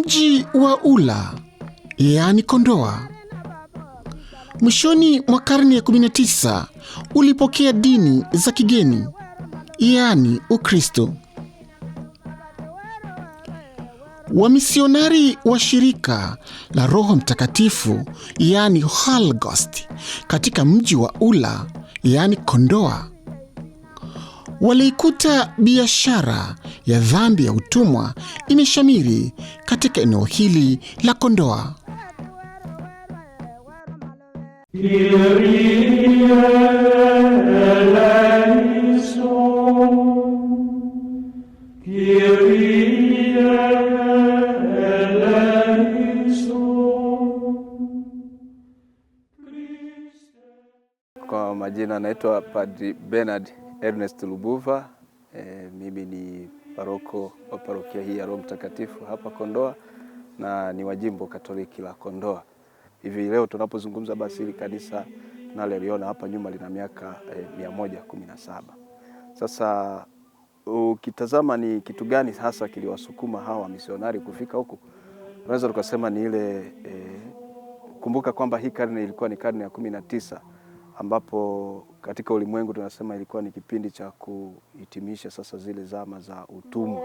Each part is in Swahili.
Mji wa Ula, yaani Kondoa, mwishoni mwa karne ya 19 ulipokea dini za kigeni, yaani Ukristo. Wamisionari wa shirika la Roho Mtakatifu, yaani Holy Ghost, katika mji wa Ula, yaani Kondoa, waliikuta biashara ya dhambi ya utumwa imeshamiri katika eneo hili la Kondoa. Kwa majina naitwa Padri Bernard Ernest Lubuva. Mimi ni paroko wa parokia hii ya Roho Mtakatifu hapa Kondoa na ni wa jimbo Katoliki la Kondoa. Hivi leo tunapozungumza basi hili kanisa naloliona hapa nyuma lina miaka 117. Sasa ukitazama ni kitu gani hasa kiliwasukuma hawa misionari kufika huku, unaweza tukasema ni ile kumbuka kwamba hii karne ilikuwa ni karne ya 19 ambapo katika ulimwengu tunasema ilikuwa ni kipindi cha kuhitimisha sasa zile zama za utumwa.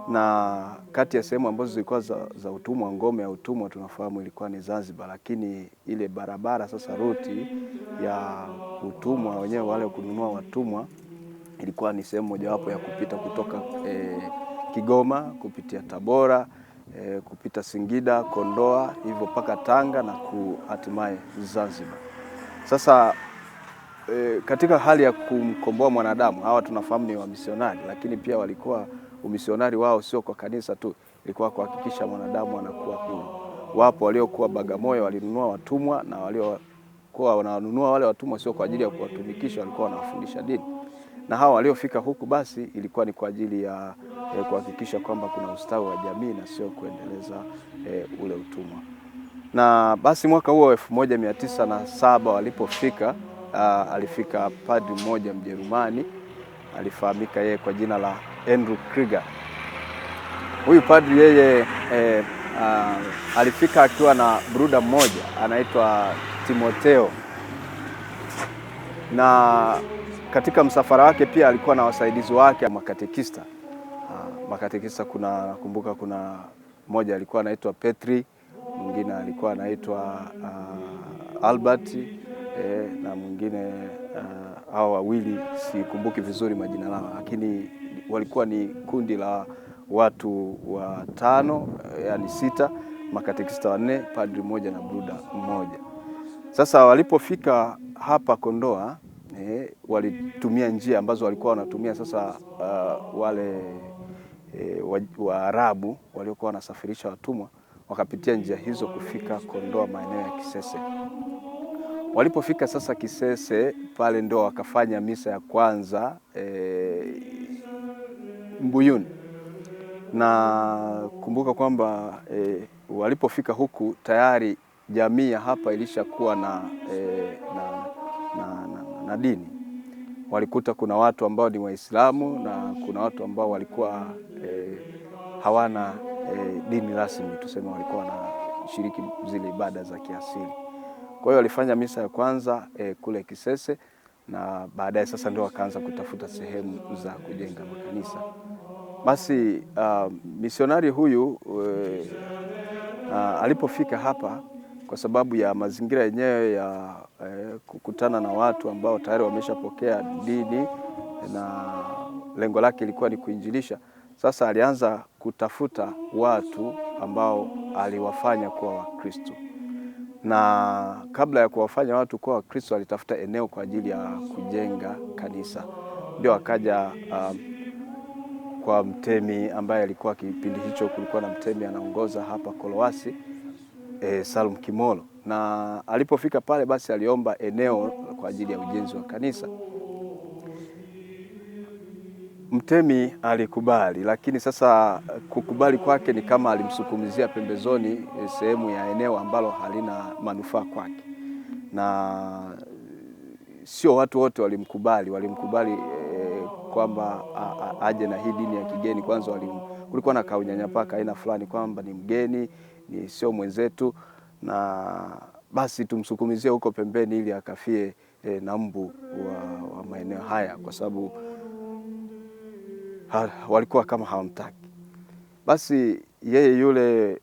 Na kati ya sehemu ambazo zilikuwa za utumwa, ngome ya utumwa tunafahamu ilikuwa ni Zanzibar, lakini ile barabara sasa ruti ya utumwa wenyewe wale kununua watumwa ilikuwa ni sehemu mojawapo ya kupita kutoka Kigoma kupitia Tabora, kupita Singida, Kondoa, hivyo paka Tanga na hatimaye Zanzibar. Sasa katika hali ya kumkomboa mwanadamu, hawa tunafahamu ni wamisionari, lakini pia walikuwa umisionari wao sio kwa kanisa tu, ilikuwa kuhakikisha mwanadamu anakuwa huru. Wapo waliokuwa Bagamoyo walinunua watumwa, na waliokuwa wananunua wale watumwa sio kwa ajili ya kuwatumikisha, walikuwa wanawafundisha dini. Na hawa waliofika huku basi ilikuwa ni kwa ajili ya kuhakikisha kwamba kuna ustawi wa jamii na sio kuendeleza ule utumwa. Na basi mwaka huo 1907 walipofika, alifika padri mmoja Mjerumani, alifahamika yeye kwa jina la Andrew Krieger. Huyu padri yeye alifika akiwa na bruda mmoja anaitwa Timotheo, na katika msafara wake pia alikuwa na wasaidizi wake makatekista. Makatekista nakumbuka kuna mmoja alikuwa anaitwa Petri, mwingine alikuwa anaitwa Albert, na mwingine hao wawili sikumbuki vizuri majina lao, lakini walikuwa ni kundi la watu 5, yani 6, makatekista 4, padri mmoja na bruda mmoja. Sasa walipofika hapa Kondoa, walitumia njia ambazo walikuwa wanatumia sasa wale Waarabu waliokuwa wanasafirisha watumwa, wakapitia njia hizo kufika Kondoa maeneo ya Kisese. Walipofika sasa Kisese pale ndio wakafanya misa ya kwanza Mbuyuni. Na kumbuka kwamba walipofika huku tayari jamii hapa ilishakuwa na dini. Walikuta kuna watu ambao ni Waislamu na kuna watu ambao walikuwa hawana dini rasmi, tuseme walikuwa wanashiriki zile ibada za kiasili. Kwa hiyo walifanya misa ya kwanza kule Kisese, na baadaye sasa ndio wakaanza kutafuta sehemu za kujenga makanisa. Basi misionari huyu alipofika hapa, kwa sababu ya mazingira yenyewe ya kukutana na watu ambao tayari wameshapokea dini na lengo lake ilikuwa ni kuinjilisha, sasa alianza kutafuta watu ambao aliwafanya kuwa Wakristo. Na kabla ya kuwafanya watu kuwa Wakristo alitafuta eneo kwa ajili ya kujenga kanisa. Ndio akaja kwa mtemi ambaye alikuwa kipindi hicho kulikuwa na mtemi anaongoza hapa Kolowasi, Salum Kimolo. Na alipofika pale basi aliomba eneo kwa ajili ya ujenzi wa kanisa. Mtemi alikubali, lakini sasa kukubali kwake ni kama alimsukumizia pembezoni sehemu ya eneo ambalo halina manufaa kwake. Na sio watu wote walimkubali kwamba aje na hii dini ya kigeni. Kwanza kulikuwa na kaunyanyapaa aina fulani kwamba ni mgeni, ni sio mwenzetu, na basi tumsukumizie huko pembeni ili akafie na mbu wa maeneo haya, kwa sababu walikuwa kama hawamtaki. Basi yeye yule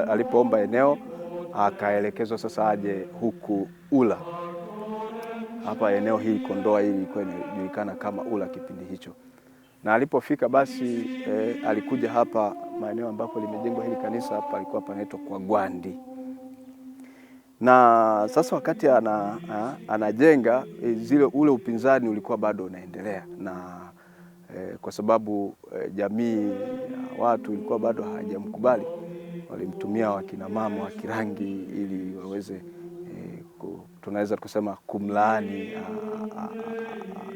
alipoomba eneo akaelekezwa sasa aje huku Ula. Hapa eneo hili Kondoa hili ilikuwa inajulikana kama Ula kipindi hicho. Na alipofika basi alikuja hapa maeneo ambapo limejengwa hili kanisa, hapa alikuwa panaitwa kwa Gwandi. Na sasa wakati anajenga ule upinzani ulikuwa bado unaendelea, na kwa sababu jamii ya watu ilikuwa bado hajamkubali, walimtumia wakina mama wa Kirangi ili waweze tunaweza kusema kumlaani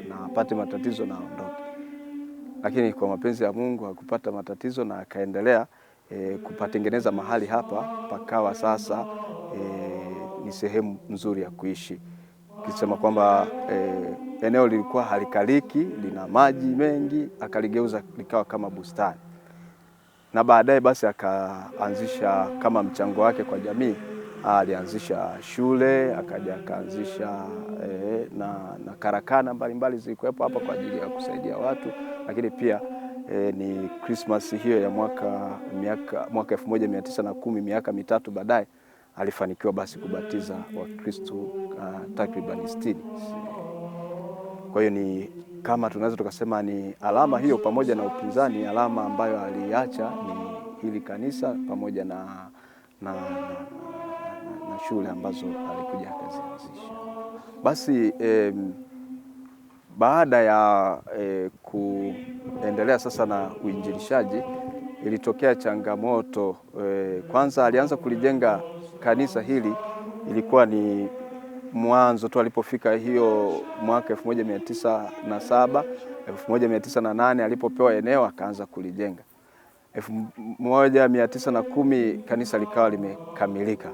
na apate matatizo na aondoke. Lakini kwa mapenzi ya Mungu hakupata matatizo na akaendelea kupatengeneza mahali hapa, pakawa sasa ni sehemu nzuri ya kuishi. Kisema kwamba eneo lilikuwa halikaliki, lina maji mengi, akaligeuza likawa kama bustani. Na baadaye basi akaanzisha kama mchango wake kwa jamii, alianzisha shule, akaja akaanzisha na karakana mbalimbali zilikuwepo hapa kwa ajili ya kusaidia watu. Lakini pia ni Christmas hiyo ya mwaka 1910, miaka mitatu baadaye, alifanikiwa basi kubatiza Wakristo takriban 60. Kwa hiyo ni kama tunaweza tukasema ni alama hiyo, pamoja na upinzani, alama ambayo aliacha ni hili kanisa pamoja na shule ambazo alikuja akazianzisha. Basi baada ya kuendelea sasa na uinjilishaji, ilitokea changamoto. Kwanza alianza kulijenga kanisa hili, ilikuwa ni mwanzo tu alipofika hiyo mwaka 1907, 1908 alipopewa eneo akaanza kulijenga. 1910 kanisa likawa limekamilika.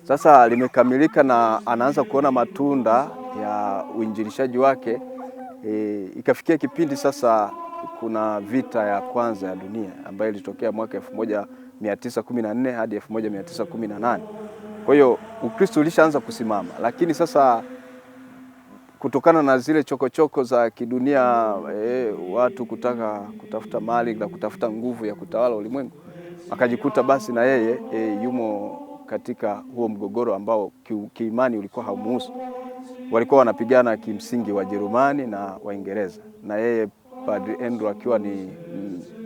Sasa limekamilika na anaanza kuona matunda ya uinjilishaji wake. Ikafikia kipindi sasa kuna vita ya kwanza ya dunia ambayo ilitokea mwaka 1914 hadi 1918. Kwa hiyo Ukristo ulishaanza kusimama, lakini sasa kutokana na zile chokochoko za kidunia, watu kutafuta mali na kutafuta nguvu ya kutawala ulimwengu, akajikuta basi na yeye yumo katika huo mgogoro ambao kiimani ulikuwa haumuhusu. Walikuwa wanapigana kimsingi Wajerumani na Waingereza, na yeye Padre Andrew akiwa ni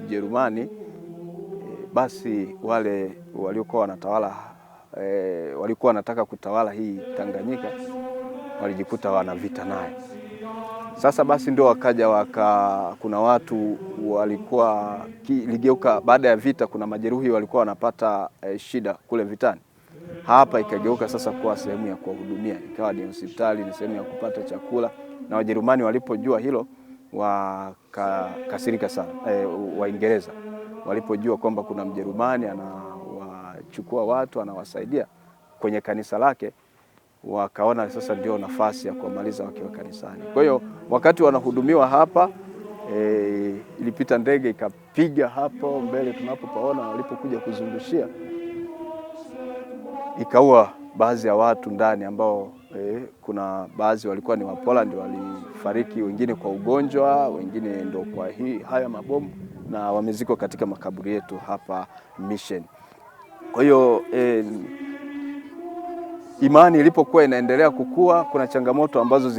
Mjerumani. Basi wale waliokuwa wanatawala walikuwa wanataka kutawala hii Tanganyika, walijikuta wana vita naye. Sasa basi ndio wakaja kuna watu walikuwa ligeuka baada ya vita, kuna majeruhi walikuwa wanapata shida kule vitani. Hapa ikageuka sasa kuwa sehemu ya kuwahudumia, ikawa ni hospitali, ni sehemu ya kupata chakula. Na Wajerumani walipojua hilo wakakasirika sana. Waingereza walipojua kwamba kuna Mjerumani anawachukua watu anawasaidia kwenye kanisa lake, wakaona sasa ndio nafasi ya kuwamaliza wakiwa kanisani. Kwa hiyo wakati wanahudumiwa hapa, ilipita ndege ikapiga hapo mbele tunapopaona, walipokuja kuzungushia ikaua baadhi ya watu ndani ambao kuna baadhi walikuwa ni Wapolandi walifariki, wengine kwa ugonjwa, wengine ndio kwa haya mabomu, na wamezikwa katika makaburi yetu hapa Mission. Kwa hiyo imani ilipokuwa inaendelea kukua, kuna changamoto ambazo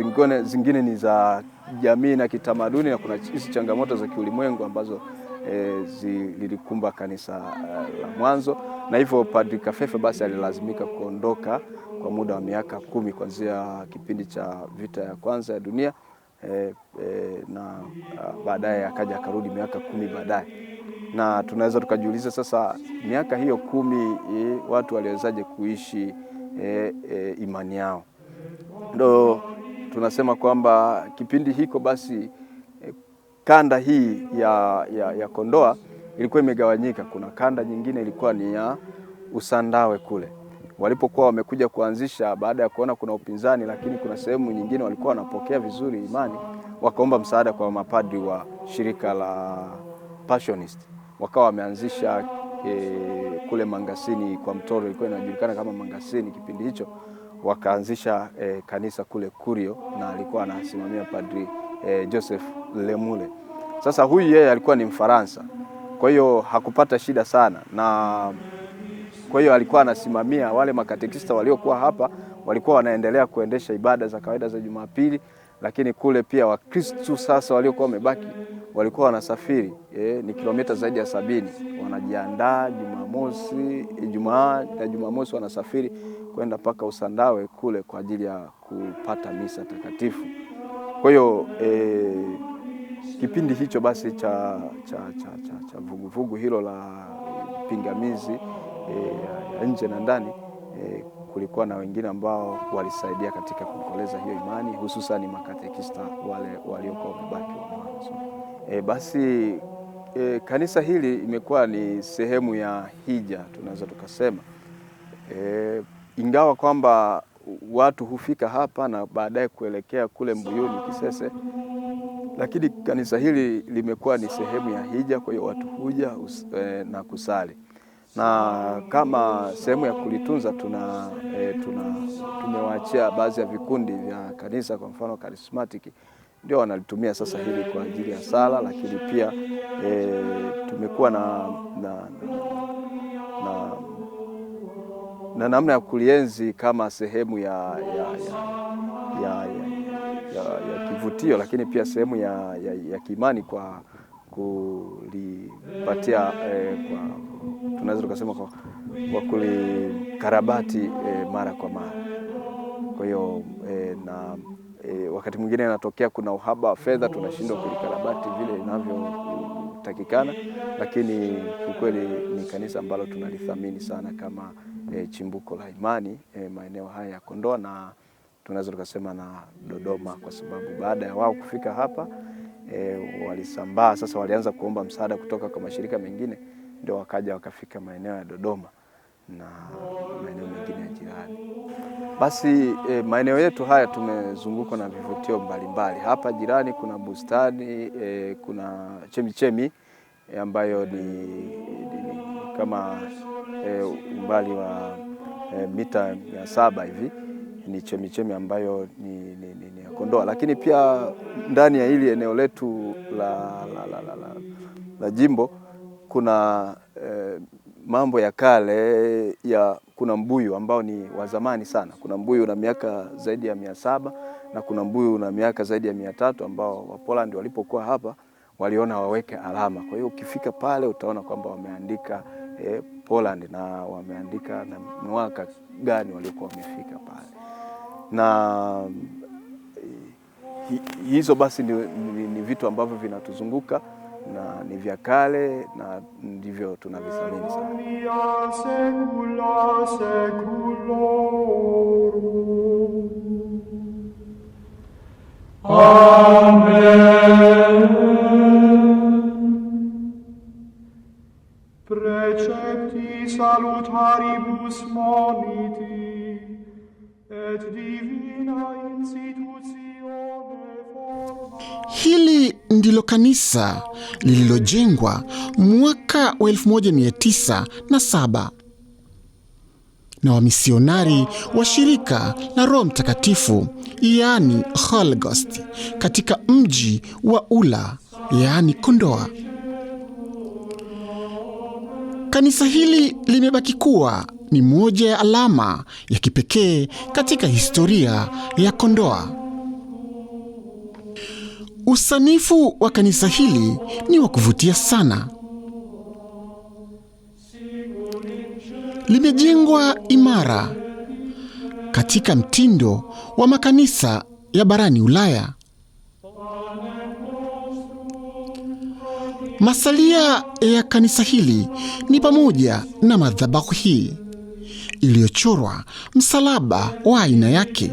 zingine ni za jamii na kitamaduni, na kuna hizi changamoto za kiulimwengu ambazo zilikumba kanisa la mwanzo. Na hivyo Padre Kafefe basi alilazimika kuondoka kwa muda wa miaka 10 kuanzia kipindi cha vita ya kwanza ya dunia, na baadaye akaja akarudi miaka 10 baadaye. Na tunaweza tukajiuliza sasa, miaka hiyo 10 watu waliwezaje kuishi imani yao? Ndio tunasema kwamba kipindi hiko basi kanda hii ya Kondoa ilikuwa imegawanyika. Kuna kanda nyingine ilikuwa ni ya Usandawe kule, walipokuwa wamekuja kuanzisha baada ya kuona kuna upinzani, lakini kuna sehemu nyingine walikuwa wanapokea vizuri imani, wakaomba msaada kwa mapadri wa shirika la Passionist, wakawa wameanzisha kule Mangasini kwa Mtoro, ilikuwa inajulikana kama Mangasini kipindi hicho, wakaanzisha kanisa kule Kurio, na alikuwa anasimamia Padri Joseph Lemule. Sasa huyu yeye alikuwa ni Mfaransa, kwa hiyo hakupata shida sana, na kwa hiyo alikuwa anasimamia wale makatekista waliokuwa hapa, walikuwa wanaendelea kuendesha ibada za kawaida za Jumapili, lakini kule pia Wakristo sasa waliokuwa wamebaki walikuwa wanasafiri, ni kilomita zaidi ya 70, wanajiandaa Jumamosi, Ijumaa na Jumamosi wanasafiri kwenda mpaka Usandawe kule kwa ajili ya kupata misa takatifu. Kwa hiyo kipindi hicho basi cha vuguvugu hilo la pingamizi ya nje na ndani, kulikuwa na wengine ambao walisaidia katika kukoleza hiyo imani, hususan makatekista wale waliokuwa wamebaki wa mwanzo. Basi kanisa hili imekuwa ni sehemu ya hija, tunaweza tukasema, ingawa kwamba watu hufika hapa na baadaye kuelekea kule Mbuyuni Kisese, lakini kanisa hili limekuwa ni sehemu ya hija. Kwa hiyo watu huja na kusali, na kama sehemu ya kulitunza tumewaachia baadhi ya vikundi vya kanisa, kwa mfano Charismatic ndio wanalitumia sasa hili kwa ajili ya sala, lakini pia tumekuwa na namna ya kulienzi kama sehemu ya kivutio, lakini pia sehemu ya kiimani kwa kulipatia tunaweza tukasema kwa kulikarabati mara kwa mara. Kwa hiyo wakati mwingine inatokea kuna uhaba wa fedha, tunashindwa kulikarabati vile inavyotakikana, lakini ukweli ni kanisa ambalo tunalithamini sana kama chimbuko la imani maeneo haya ya Kondoa, na tunaweza tukasema na Dodoma, kwa sababu baada ya wao kufika hapa walisambaa. Sasa walianza kuomba msaada kutoka kwa mashirika mengine, ndio wakaja wakafika maeneo ya Dodoma na maeneo mengine ya jirani. Basi maeneo yetu haya tumezungukwa na vivutio mbalimbali. Hapa jirani kuna bustani, kuna chemichemi ambayo ni kama umbali wa mita 700 hivi, ni chemichemi ambayo ni ya Kondoa. Lakini pia ndani ya hili eneo letu la jimbo kuna mambo ya kale kuna mbuyu ambao ni wa zamani sana. Kuna mbuyu una miaka zaidi ya 700 na kuna mbuyu una miaka zaidi ya 300 ambao Wapolandi walipokuwa hapa waliona waweke alama. Kwa hiyo ukifika pale utaona kwamba wameandika Poland na wameandika na mwaka gani waliokuwa wamefika pale. Na hizo basi ni vitu ambavyo vinatuzunguka na ni vya kale na ndivyo tunavithamini sana. Amen. Precepti salutaribus moniti et divina institutione forma. Hili ndilo kanisa lililojengwa mwaka wa 1907 na wamisionari wa shirika la Roho Mtakatifu, yaani Holy Ghost, katika mji wa Ula, yaani Kondoa. Kanisa hili limebaki kuwa ni moja ya alama ya kipekee katika historia ya Kondoa. Usanifu wa kanisa hili ni wa kuvutia sana. Limejengwa imara katika mtindo wa makanisa ya barani Ulaya. Masalia ya kanisa hili ni pamoja na madhabahu hii iliyochorwa msalaba wa aina yake,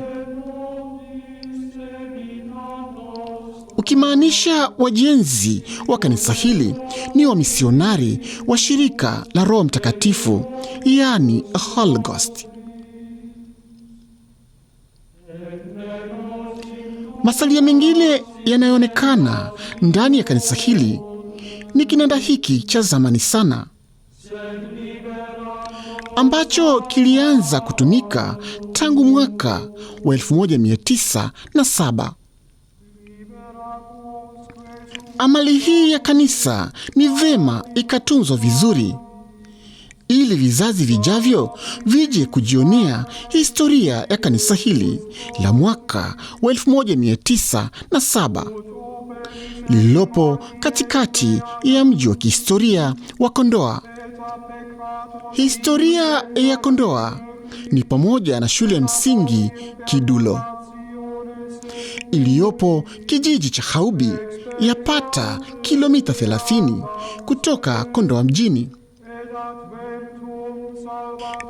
ukimaanisha wajenzi wa kanisa hili ni wamisionari wa shirika la Roho Mtakatifu, yaani Holy Ghost. Masalia mengine yanayoonekana ndani ya kanisa hili ni kinanda hiki cha zamani sana ambacho kilianza kutumika tangu mwaka wa 1907. Amali hii ya kanisa ni vema ikatunzwa vizuri ili vizazi vijavyo vije kujionea historia ya kanisa hili la mwaka wa 1907 lililopo katikati ya mji wa kihistoria wa Kondoa. Historia ya Kondoa ni pamoja na shule ya msingi Kidulo iliyopo kijiji cha Haubi, yapata kilomita 30 kutoka Kondoa mjini.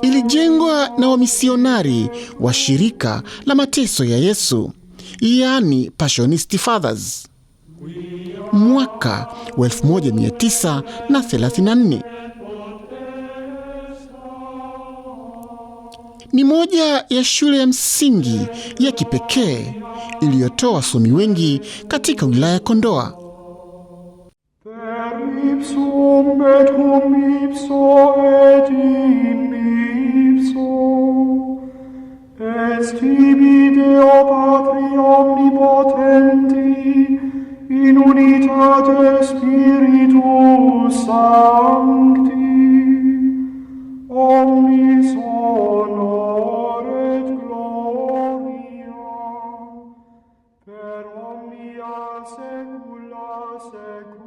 Ilijengwa na wamisionari wa shirika la mateso ya Yesu, yaani Passionist Fathers, mwaka wa 1934. Ni moja ya shule ya msingi ya kipekee iliyotoa wasomi wengi katika wilaya ya Kondoa. Per ipsum et cum ipso et in ipso est tibi Deo Patri omnipotenti in unitate Spiritus Sancti omnis honor et gloria per omnia saecula saeculorum.